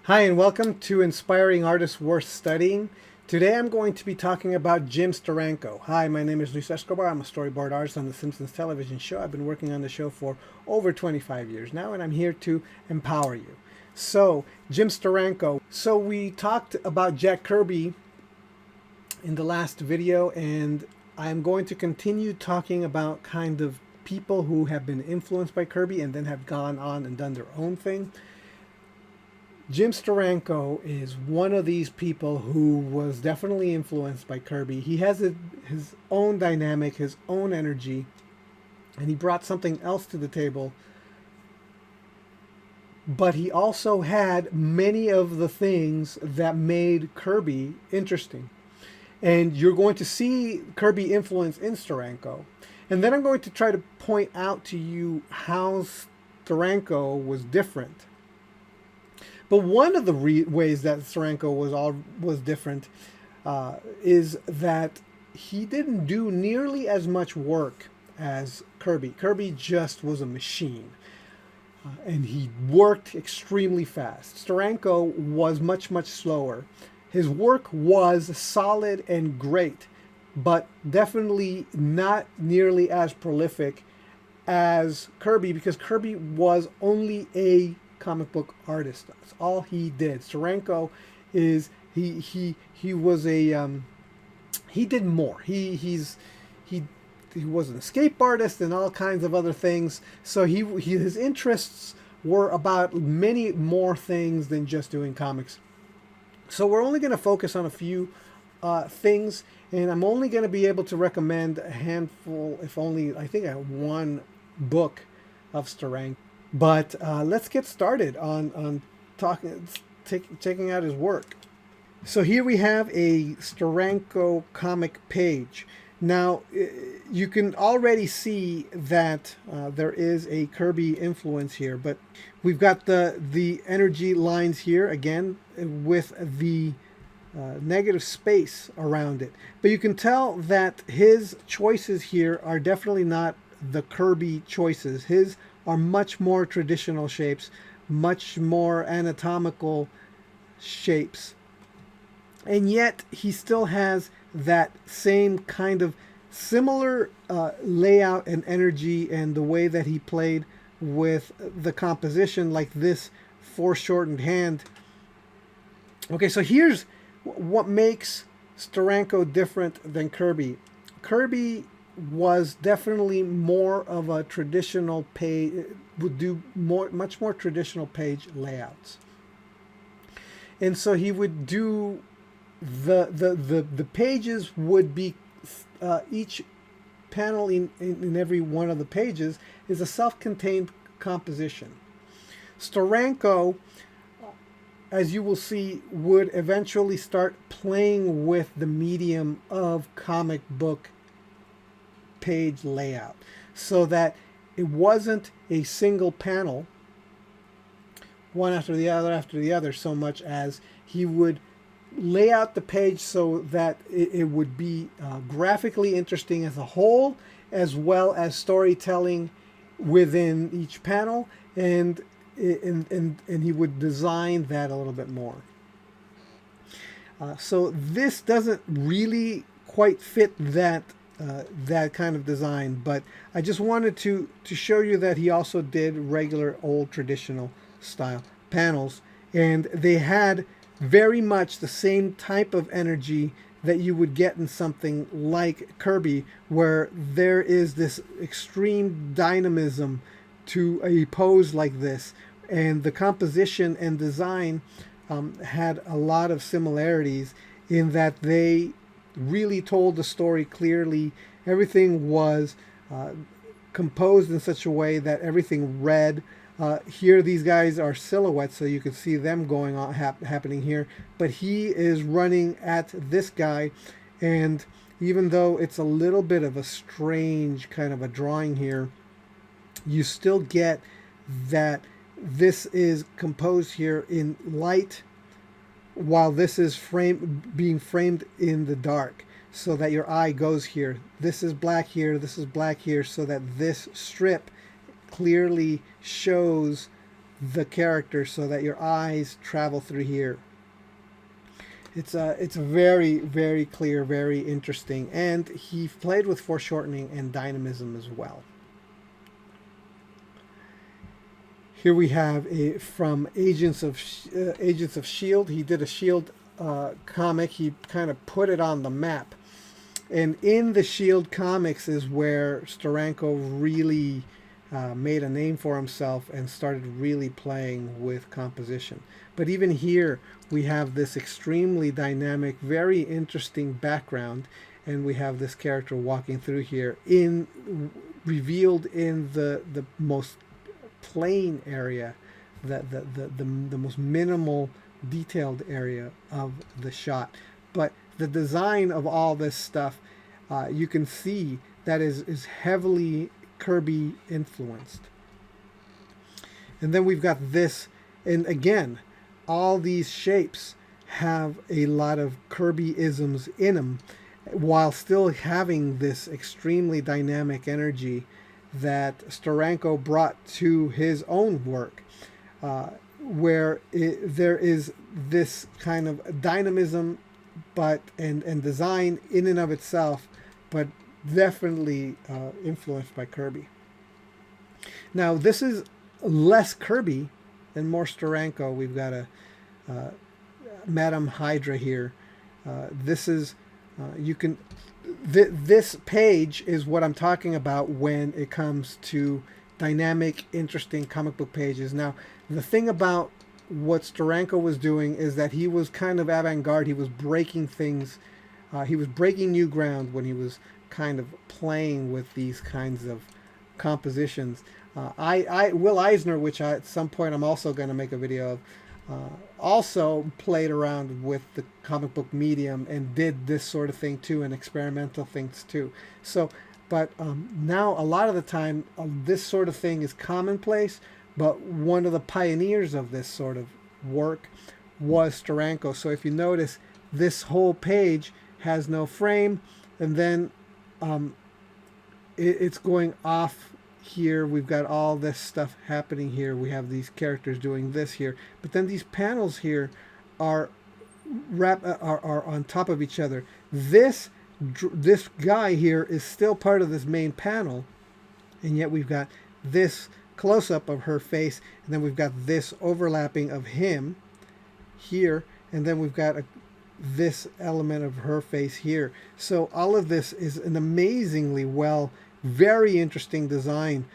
Hi, and welcome to Inspiring Artists Worth Studying. Today I'm going to be talking about Jim Steranko. Hi, my name is Luis Escobar. I'm a storyboard artist on the Simpsons television show. I've been working on the show for over 25 years now, and I'm here to empower you. So, Jim Steranko. So we talked about Jack Kirby in the last video, and I'm going to continue talking about kind of people who have been influenced by Kirby and then have gone on and done their own thing. Jim Steranko is one of these people who was definitely influenced by Kirby. He has his own dynamic, his own energy, and he brought something else to the table. But he also had many of the things that made Kirby interesting. And you're going to see Kirby influence in Steranko. And then I'm going to try to point out to you how Steranko was different. But one of the ways that Steranko was different is that he didn't do nearly as much work as Kirby. Kirby just was a machine, and he worked extremely fast. Steranko was much slower. His work was solid and great, but definitely not nearly as prolific as Kirby, because Kirby was only a comic book artist. That's all he did. Steranko is he was a he did more. He was an escape artist and all kinds of other things. So his interests were about many more things than just doing comics. So we're only going to focus on a few things, and I'm only going to be able to recommend a handful, if only, I think I have one book of Steranko. But let's get started on checking out his work. So here we have a Steranko comic page. Now you can already see that there is a Kirby influence here, but we've got the energy lines here again with the negative space around it. But you can tell that his choices here are definitely not the Kirby choices. His are much more traditional shapes, much more anatomical shapes. And yet he still has that same kind of similar layout and energy, and the way that he played with the composition, like this foreshortened hand. Okay, so here's what makes Steranko different than Kirby. Kirby was definitely more of a traditional page, would do much more traditional page layouts. And so he would do the pages would be each panel in every one of the pages is a self-contained composition. Steranko, as you will see, would eventually start playing with the medium of comic book page layout, so that it wasn't a single panel, one after the other, so much as he would lay out the page so that it would be graphically interesting as a whole, as well as storytelling within each panel, and he would design that a little bit more. So this doesn't really quite fit that kind of design, but I just wanted to show you that he also did regular old traditional style panels, and they had very much the same type of energy that you would get in something like Kirby, where there is this extreme dynamism to a pose like this, and the composition and design had a lot of similarities in that they really told the story clearly. Everything was composed in such a way that everything read. Here these guys are silhouettes, so you can see them going on happening here, but he is running at this guy, and even though it's a little bit of a strange kind of a drawing here, you still get that this is composed here in light, while this is being framed in the dark, so that your eye goes here. This is black here, so that this strip clearly shows the character so that your eyes travel through here. It's very, very clear, very interesting, and he played with foreshortening and dynamism as well. Here we have from Agents of Shield. He did a Shield comic. He kind of put it on the map, and in the Shield comics is where Steranko really made a name for himself and started really playing with composition. But even here we have this extremely dynamic, very interesting background, and we have this character walking through here revealed in the most plain area, the most minimal detailed area of the shot. But the design of all this stuff, you can see that is heavily Kirby influenced. And then we've got this, and again, all these shapes have a lot of Kirby-isms in them, while still having this extremely dynamic energy that Steranko brought to his own work, where there is this kind of dynamism and design in and of itself, but definitely influenced by Kirby. Now this is less Kirby and more Steranko. We've got a Madame Hydra here. This is this page is what I'm talking about when it comes to dynamic, interesting comic book pages. Now, the thing about what Steranko was doing is that he was kind of avant-garde. He was breaking things. He was breaking new ground when he was kind of playing with these kinds of compositions. Will Eisner, which at some point I'm also going to make a video of, also played around with the comic book medium and did this sort of thing too, and experimental things too. So, but now a lot of the time this sort of thing is commonplace, but one of the pioneers of this sort of work was Steranko. So if you notice, this whole page has no frame, and then it's going off here. We've got all this stuff happening here. We have these characters doing this here, but then these panels here are on top of each other. This guy here is still part of this main panel, and yet we've got this close-up of her face, and then we've got this overlapping of him here, and then we've got this element of her face here. So all of this is an amazingly very interesting design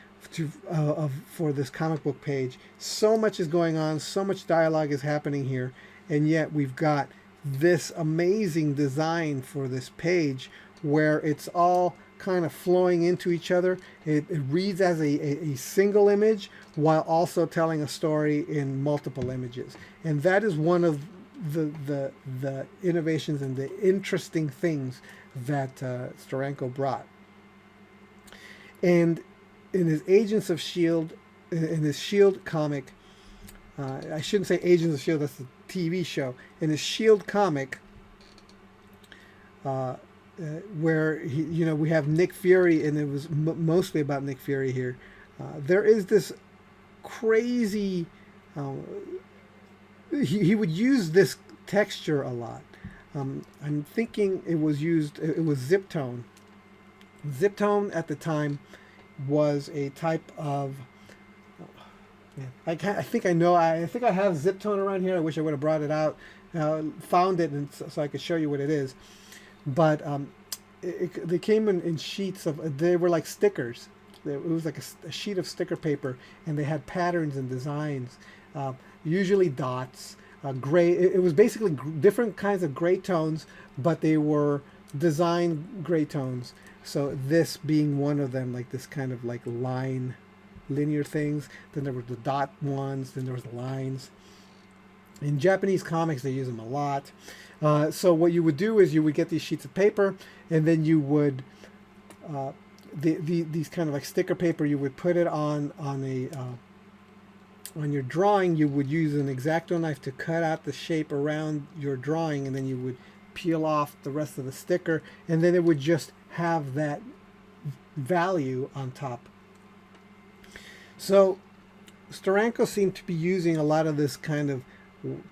for this comic book page. So much is going on, so much dialogue is happening here, and yet we've got this amazing design for this page where it's all kind of flowing into each other. It reads as a single image while also telling a story in multiple images, and that is one of the innovations and the interesting things that Steranko brought. And in his Agents of Shield, in his Shield comic, I shouldn't say Agents of Shield, that's the TV show. In his Shield comic, where we have Nick Fury, and it was mostly about Nick Fury here. There is this crazy. He would use this texture a lot. I'm thinking it was zip tone. Zip tone at the time was a type of. I think I have zip tone around here. I wish I would have brought it out, found it, and so I could show you what it is. But they came in sheets of. They were like stickers. It was like a sheet of sticker paper, and they had patterns and designs. Usually dots, gray. It was basically different kinds of gray tones, but they were design gray tones. So this being one of them, like this kind of like linear things. Then there were the dot ones. Then there was the lines. In Japanese comics, they use them a lot. So what you would do is you would get these sheets of paper, and then you would these kind of like sticker paper. You would put it on your drawing. You would use an X-Acto knife to cut out the shape around your drawing, and then you would peel off the rest of the sticker, and then it would just have that value on top. So Steranko seemed to be using a lot of this kind of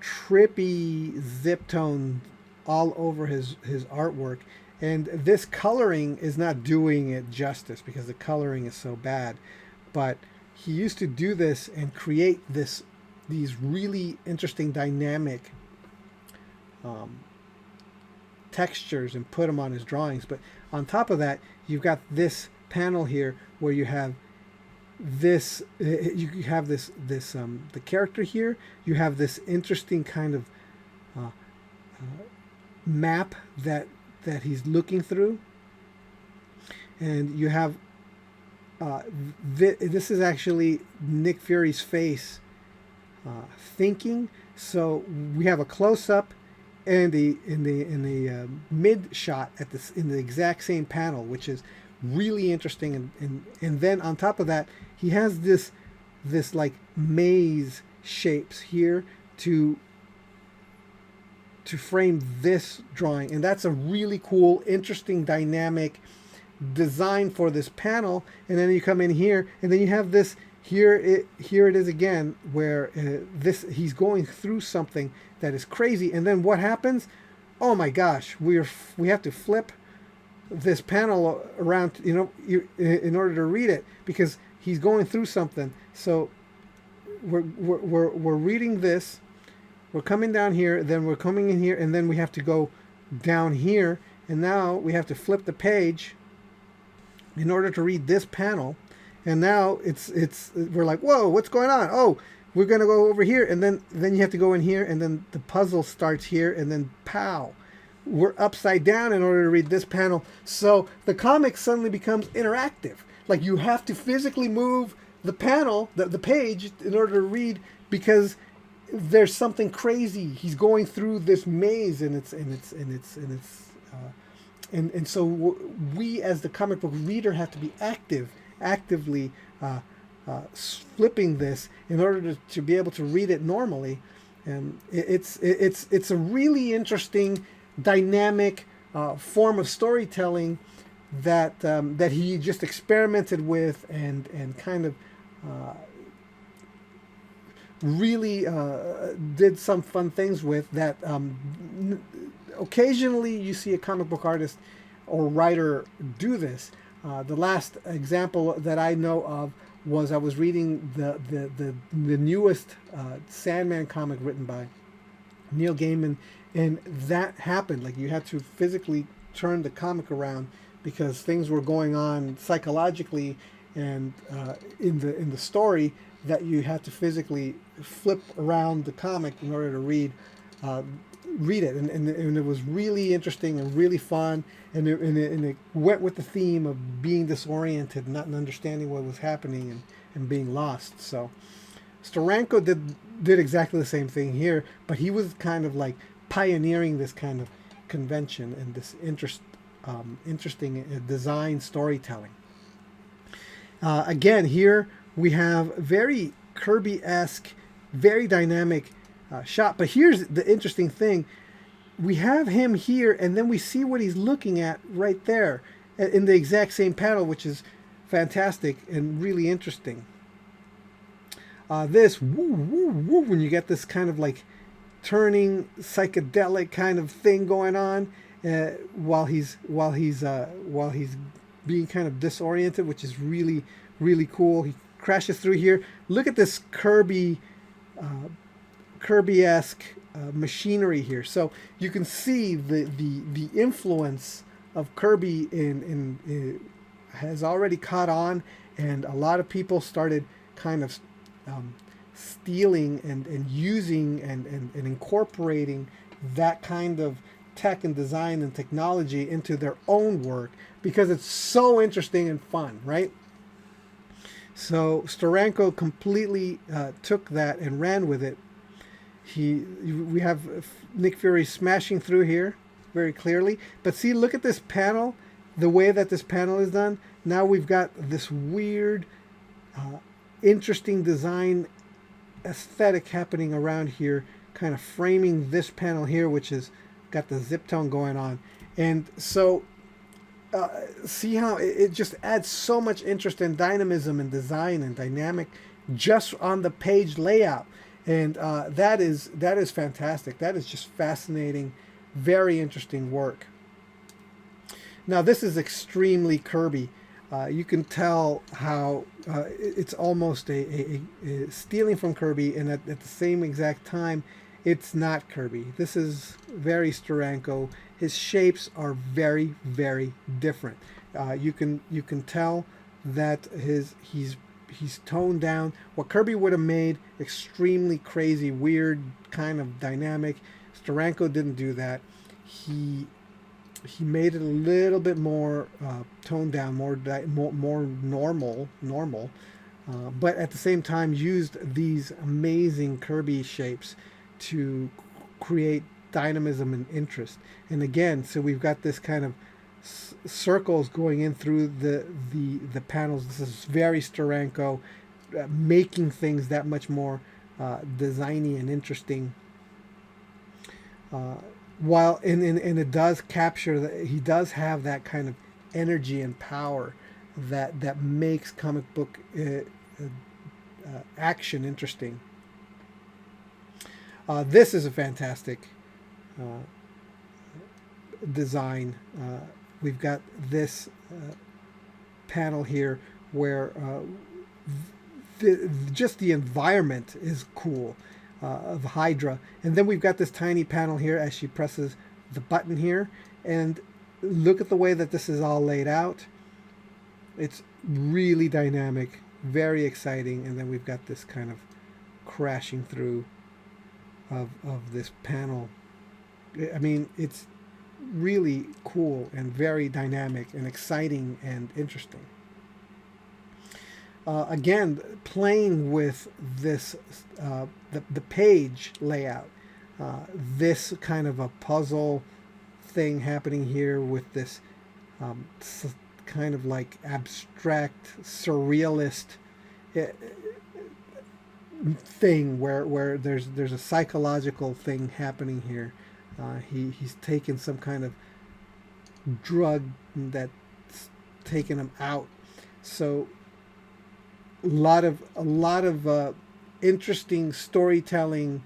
trippy zip tone all over his artwork. And this coloring is not doing it justice because the coloring is so bad. But he used to do this and create these really interesting dynamic textures and put them on his drawings. But on top of that, you've got this panel here where you have this the character here. You have this interesting kind of map that he's looking through, and you have this is actually Nick Fury's face thinking. So we have a close-up and in the mid shot at this in the exact same panel, which is really interesting. And then on top of that, he has this like maze shapes here to frame this drawing, and that's a really cool, interesting, dynamic design for this panel. And then you come in here, and then you have this here it is again, where he's going through something that is crazy. And then what happens? Oh my gosh, we have to flip this panel around, in order to read it, because he's going through something. So we're reading this, we're coming down here, then we're coming in here, and then we have to go down here, and now we have to flip the page in order to read this panel. And now we're like, whoa, what's going on? Oh, we're gonna go over here, and then you have to go in here, and then the puzzle starts here, and then pow, we're upside down in order to read this panel. So the comic suddenly becomes interactive. Like, you have to physically move the panel, the page, in order to read, because there's something crazy. He's going through this maze, and so we as the comic book reader have to be actively flipping this in order to be able to read it normally. And it's a really interesting, dynamic form of storytelling that he just experimented with and kind of really did some fun things with. That occasionally you see a comic book artist or writer do this. The last example that I know of was I was reading the newest Sandman comic written by Neil Gaiman, and that happened. Like, you had to physically turn the comic around because things were going on psychologically and in the story, that you had to physically flip around the comic in order to read it, and it was really interesting and really fun, and it went with the theme of being disoriented, not understanding what was happening, and being lost. So Steranko did exactly the same thing here, but he was kind of like pioneering this kind of convention and this interesting design storytelling. Again, here we have very Kirby-esque, very dynamic shot. But here's the interesting thing. We have him here, and then we see what he's looking at right there in the exact same panel, which is fantastic and really interesting. This woo woo woo, when you get this kind of like turning psychedelic kind of thing going on while he's being kind of disoriented, which is really, really cool. He crashes through here. Look at this Kirby-esque machinery here. So you can see the influence of Kirby in has already caught on, and a lot of people started kind of stealing and using and incorporating that kind of tech and design and technology into their own work, because it's so interesting and fun, right? So Steranko completely took that and ran with it. We have Nick Fury smashing through here very clearly, but see, look at this panel, the way that this panel is done. Now we've got this weird, interesting design aesthetic happening around here, kind of framing this panel here, which has got the zip tone going on. And so see how it just adds so much interest and dynamism and design and dynamic just on the page layout. And that is fantastic. That is just fascinating, very interesting work. Now this is extremely Kirby. You can tell how it's almost a stealing from Kirby, and at the same exact time, it's not Kirby. This is very Steranko. His shapes are very, very different. You can tell that he's toned down. What Kirby would have made extremely crazy, weird, kind of dynamic. Steranko didn't do that. He made it a little bit more toned down, more normal, but at the same time used these amazing Kirby shapes to create dynamism and interest. And again, so we've got this kind of circles going in through the panels. This is very Steranko, making things that much more designy and interesting. While and it does capture that he does have that kind of energy and power that makes comic book action interesting. This is a fantastic design. We've got this panel here where just the environment is cool. Of Hydra, and then we've got this tiny panel here as she presses the button here, and look at the way that this is all laid out. It's really dynamic, very exciting, and then we've got this kind of crashing through of this panel. I mean, it's really cool and very dynamic and exciting and interesting. Again, playing with this, the page layout, this kind of a puzzle thing happening here with this kind of like abstract, surrealist thing where there's a psychological thing happening here. He's taken some kind of drug that's taken him out. So a lot of interesting storytelling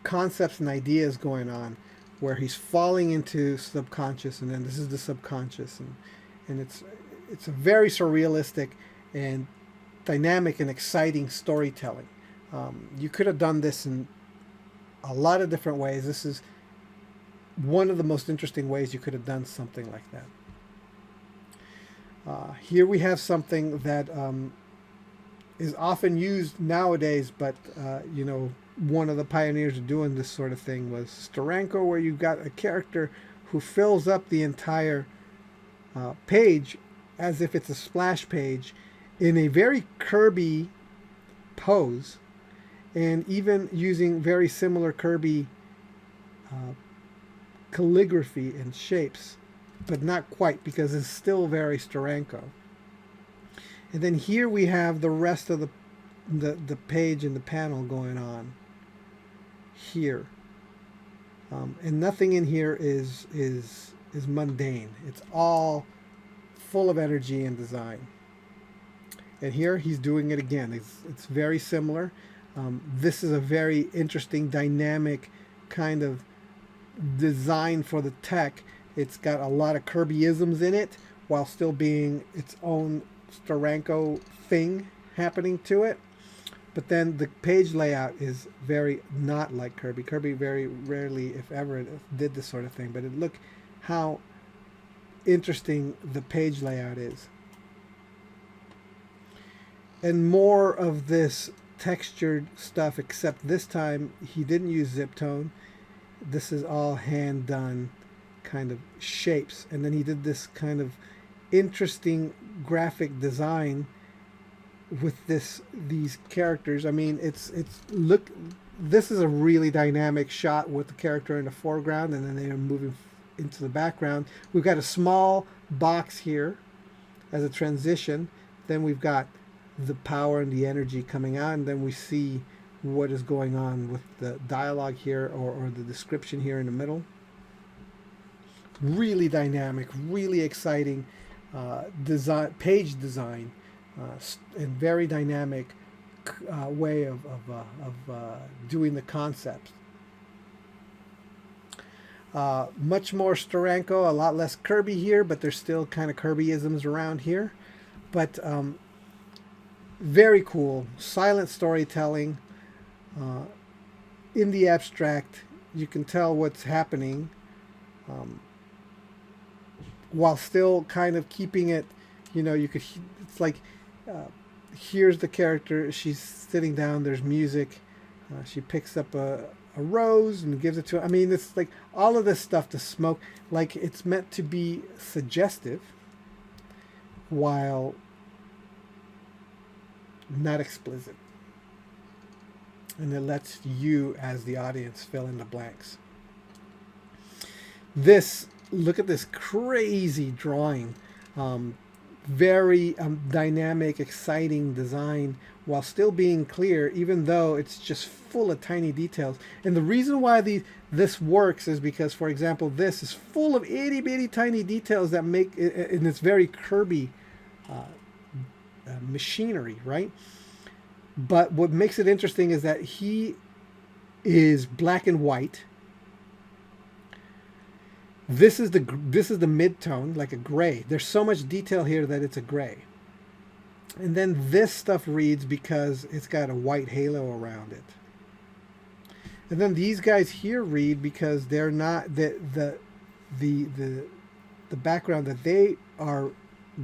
concepts and ideas going on, where he's falling into subconscious, and then this is the subconscious, and it's a very surrealistic and dynamic and exciting storytelling. You could have done this in a lot of different ways. This is one of the most interesting ways you could have done something like that. Here we have something that is often used nowadays, but you know, one of the pioneers of doing this sort of thing was Steranko, where you've got a character who fills up the entire page as if it's a splash page in a very Kirby pose, and even using very similar Kirby calligraphy and shapes, but not quite, because it's still very Steranko. And then here we have the rest of the page and the panel going on here, and nothing in here is mundane. It's all full of energy and design. And here he's doing it again. It's very similar. This is a very interesting, dynamic kind of design for the tech. It's got a lot of Kirbyisms in it, while still being its own Steranko thing happening to it. But then the page layout is very not like Kirby. Kirby very rarely, if ever, did this sort of thing. But look how interesting the page layout is. And more of this textured stuff, except this time he didn't use zip tone. This is all hand done kind of shapes, and then he did this kind of interesting graphic design with these characters. I mean, it's look, this is a really dynamic shot with the character in the foreground, and then they are moving into the background. We've got a small box here as a transition. Then we've got the power and the energy coming out, and then we see what is going on with the dialogue here, or the description here in the middle. Really dynamic, really exciting, page design, and very dynamic way of doing the concepts. Much more Steranko, a lot less Kirby here, but there's still kind of Kirby-isms around here. But very cool, silent storytelling. In the abstract, you can tell what's happening, while still kind of keeping it, you could, it's like, here's the character, she's sitting down, there's music, she picks up a rose and gives it to her. I mean, it's like all of this stuff, the smoke, like it's meant to be suggestive while not explicit. And it lets you as the audience fill in the blanks. Look at this crazy drawing. Very dynamic, exciting design while still being clear, even though it's just full of tiny details. And the reason why this works is because, for example, this is full of itty bitty tiny details that make it, and it's very Kirby machinery, right? But what makes it interesting is that he is black and white. This is the mid-tone, like a gray. There's so much detail here that it's a gray. And then this stuff reads because it's got a white halo around it. And then these guys here read because they're not the background that they are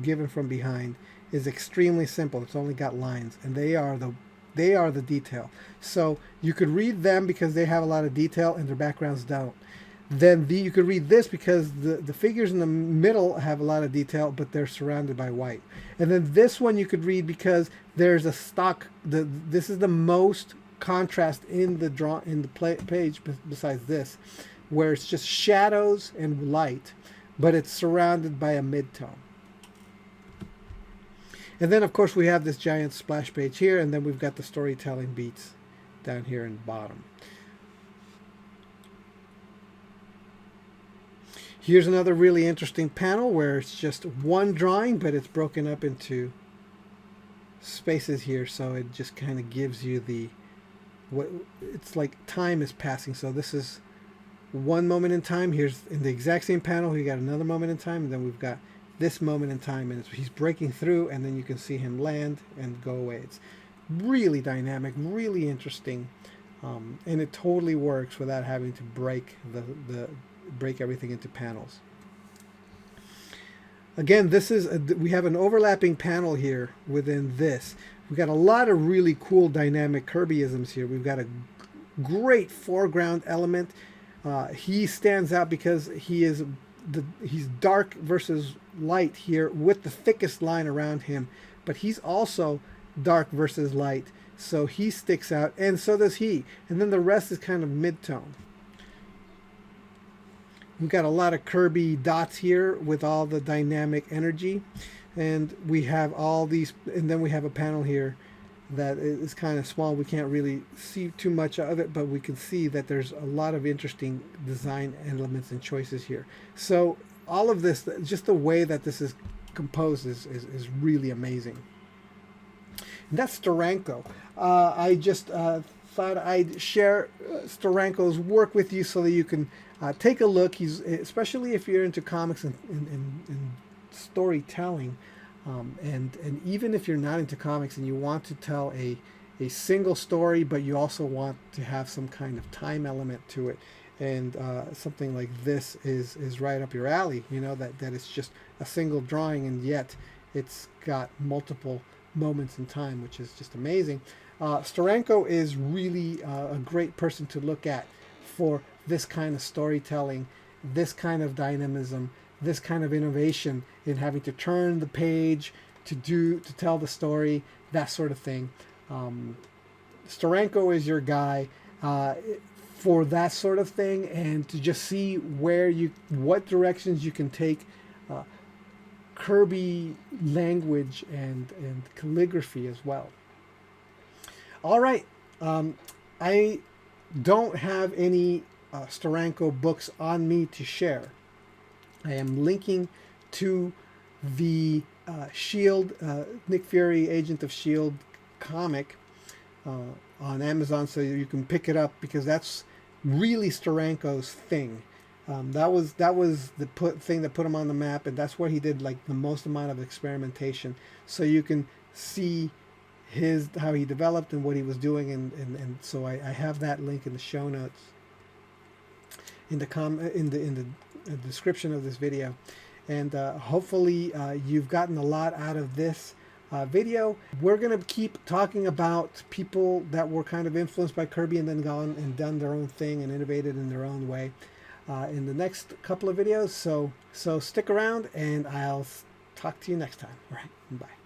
given from behind is extremely simple. It's only got lines, and they are the detail. So you could read them because they have a lot of detail and their backgrounds don't. Then you could read this because the figures in the middle have a lot of detail, but they're surrounded by white. And then this one you could read because there's a stock. This is the most contrast in the page besides this, where it's just shadows and light, but it's surrounded by a mid-tone. And then of course we have this giant splash page here, and then we've got the storytelling beats down here in the bottom. Here's another really interesting panel where it's just one drawing, but it's broken up into spaces here, so it just kind of gives you it's like time is passing. So this is one moment in time. Here's in the exact same panel, we got another moment in time, and then we've got this moment in time, and he's breaking through, and then you can see him land and go away. It's really dynamic, really interesting, and it totally works without having to break break everything into panels. Again, we have an overlapping panel here within this. We've got a lot of really cool dynamic Kirbyisms here. We've got a great foreground element. He stands out because he's dark versus light here with the thickest line around him, but he's also dark versus light, so he sticks out, and so does he. And then the rest is kind of mid-tone. We've got a lot of Kirby dots here with all the dynamic energy, and we have all these, and then we have a panel here that is kind of small. We can't really see too much of it, but we can see that there's a lot of interesting design elements and choices here. So all of this, just the way that this is composed is really amazing. And that's Steranko. I just thought I'd share Steranko's work with you so that you can take a look. He's, especially if you're into comics and storytelling, and even if you're not into comics and you want to tell a single story, but you also want to have some kind of time element to it, and something like this is right up your alley. You know, that it's just a single drawing, and yet it's got multiple moments in time, which is just amazing. Steranko is really a great person to look at for this kind of storytelling, this kind of dynamism, this kind of innovation in having to turn the page to tell the story, that sort of thing. Steranko is your guy for that sort of thing, and to just see what directions you can take Kirby language and calligraphy as well. All right, I don't have any Steranko books on me to share. I am linking to the Shield, Nick Fury, Agent of Shield comic on Amazon, so you can pick it up, because that's really Steranko's thing. That was the thing that put him on the map, and that's where he did like the most amount of experimentation. So you can see how he developed and what he was doing, and so I have that link in the show notes, in the description of this video. And hopefully you've gotten a lot out of this video. We're going to keep talking about people that were kind of influenced by Kirby and then gone and done their own thing and innovated in their own way in the next couple of videos. So stick around, and I'll talk to you next time. All right, bye.